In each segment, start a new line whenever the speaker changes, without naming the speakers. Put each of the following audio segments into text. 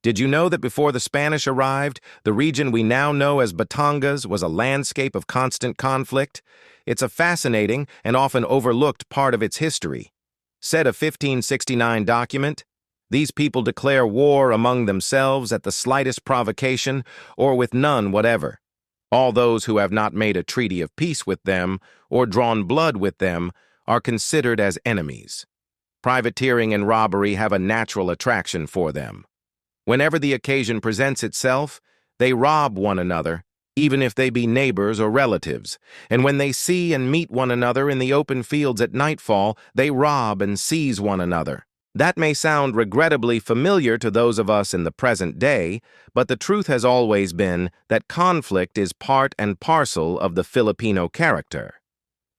Did you know that before the Spanish arrived, the region we now know as Batangas was a landscape of constant conflict? It's a fascinating and often overlooked part of its history. Said a 1569 document, these people declare war among themselves at the slightest provocation or with none whatever. All those who have not made a treaty of peace with them or drawn blood with them are considered as enemies. Privateering and robbery have a natural attraction for them. Whenever the occasion presents itself, they rob one another, even if they be neighbors or relatives, and when they see and meet one another in the open fields at nightfall, they rob and seize one another. That may sound regrettably familiar to those of us in the present day, but the truth has always been that conflict is part and parcel of the Filipino character.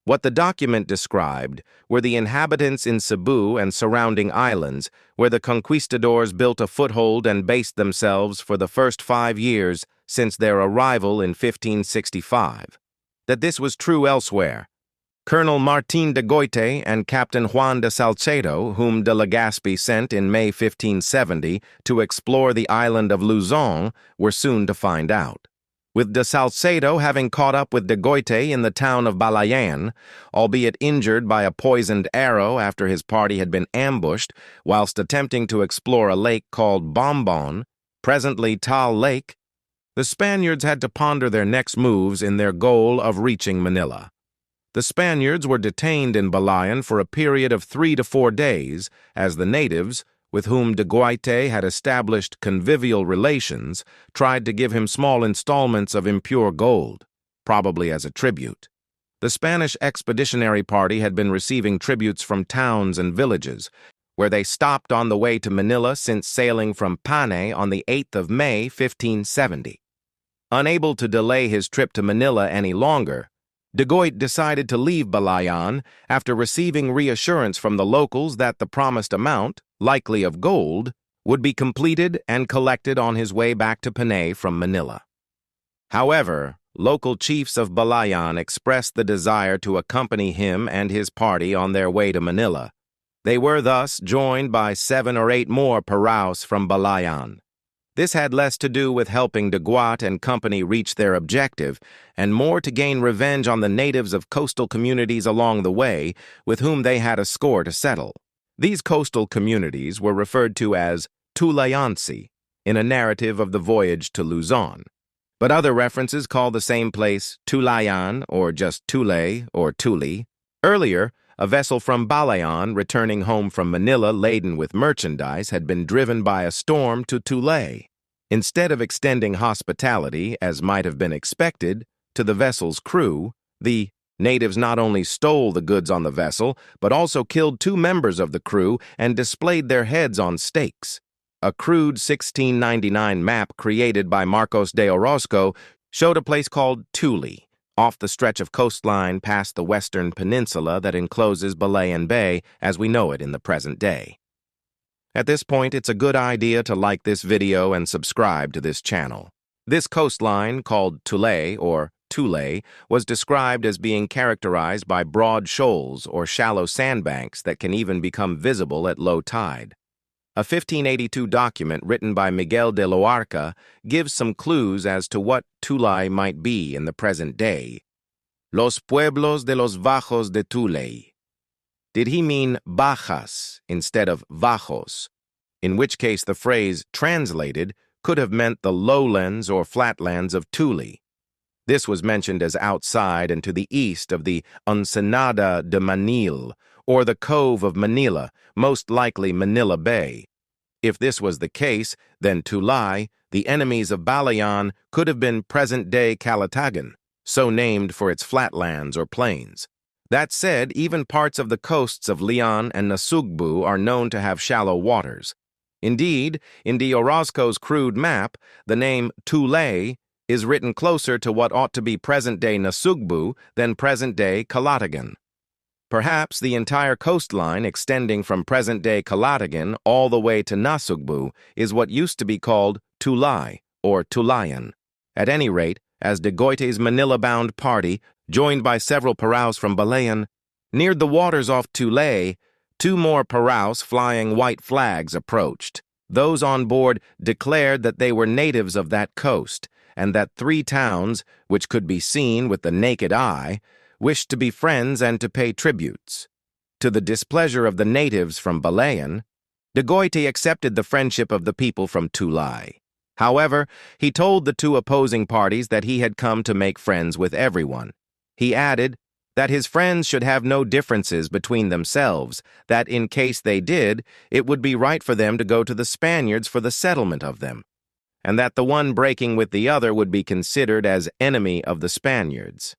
What the document described were the inhabitants in Cebu and surrounding islands, where the conquistadors built a foothold and based themselves for the first 5 years since their arrival in 1565. That this was true elsewhere. Colonel Martin de Goite and Captain Juan de Salcedo, whom de Legazpi sent in May 1570 to explore the island of Luzon, were soon to find out. With de Salcedo having caught up with de Goite in the town of Balayan, albeit injured by a poisoned arrow after his party had been ambushed whilst attempting to explore a lake called Bombon, presently Tal Lake, the Spaniards had to ponder their next moves in their goal of reaching Manila. The Spaniards were detained in Balayan for a period of 3 to 4 days, as the natives, with whom de Goite had established convivial relations, tried to give him small installments of impure gold, probably as a tribute. The Spanish expeditionary party had been receiving tributes from towns and villages, where they stopped on the way to Manila since sailing from Panay on the 8th of May, 1570. Unable to delay his trip to Manila any longer, de Goite decided to leave Balayan after receiving reassurance from the locals that the promised amount, likely of gold, would be completed and collected on his way back to Panay from Manila. However, local chiefs of Balayan expressed the desire to accompany him and his party on their way to Manila. They were thus joined by 7 or 8 more Paraos from Balayan. This had less to do with helping de Goite and company reach their objective, and more to gain revenge on the natives of coastal communities along the way, with whom they had a score to settle. These coastal communities were referred to as Tulayansi in a narrative of the voyage to Luzon. But other references call the same place Tulayan, or just Tule or Tuli. Earlier, a vessel from Balayan returning home from Manila laden with merchandise had been driven by a storm to Tule. Instead of extending hospitality, as might have been expected, to the vessel's crew, the natives not only stole the goods on the vessel, but also killed 2 members of the crew and displayed their heads on stakes. A crude 1699 map created by Marcos de Orozco showed a place called Tule, off the stretch of coastline past the western peninsula that encloses Balayan Bay as we know it in the present day. At this point, it's a good idea to like this video and subscribe to this channel. This coastline, called Tule or Tule, was described as being characterized by broad shoals or shallow sandbanks that can even become visible at low tide. A 1582 document written by Miguel de Loarca gives some clues as to what Tule might be in the present day. Los pueblos de los bajos de Tule. Did he mean bajas instead of bajos, in which case the phrase translated could have meant the lowlands or flatlands of Tule. This was mentioned as outside and to the east of the Ensenada de Manil, or the Cove of Manila, most likely Manila Bay. If this was the case, then Tule, the enemies of Balayan, could have been present-day Calatagan, so named for its flatlands or plains. That said, even parts of the coasts of Leon and Nasugbu are known to have shallow waters. Indeed, in de Orozco's crude map, the name Tule is written closer to what ought to be present-day Nasugbu than present-day Calatagan. Perhaps the entire coastline extending from present-day Calatagan all the way to Nasugbu is what used to be called Tule or Tulayan. At any rate, as de Goite's Manila-bound party, joined by several Paraos from Balayan, neared the waters off Tule, 2 more Paraos flying white flags approached. Those on board declared that they were natives of that coast, and that 3 towns, which could be seen with the naked eye, wished to be friends and to pay tributes. To the displeasure of the natives from Balayan, de Goiti accepted the friendship of the people from Tulay. However, he told the 2 opposing parties that he had come to make friends with everyone. He added that his friends should have no differences between themselves, that in case they did, it would be right for them to go to the Spaniards for the settlement of them, and that the one breaking with the other would be considered as enemy of the Spaniards.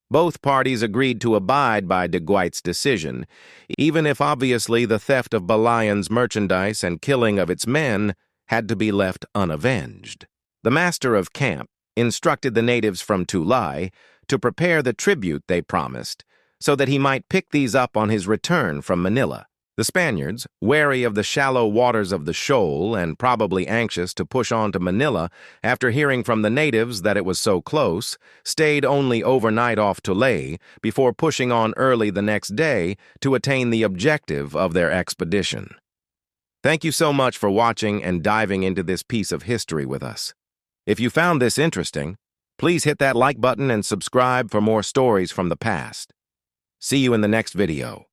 Both parties agreed to abide by de Goiti's decision, even if obviously the theft of Balayan's merchandise and killing of its men had to be left unavenged. The master of camp instructed the natives from Tulay to prepare the tribute they promised, so that he might pick these up on his return from Manila. The Spaniards, wary of the shallow waters of the shoal and probably anxious to push on to Manila after hearing from the natives that it was so close, stayed only overnight off Tulay before pushing on early the next day to attain the objective of their expedition. Thank you so much for watching and diving into this piece of history with us. If you found this interesting, please hit that like button and subscribe for more stories from the past. See you in the next video.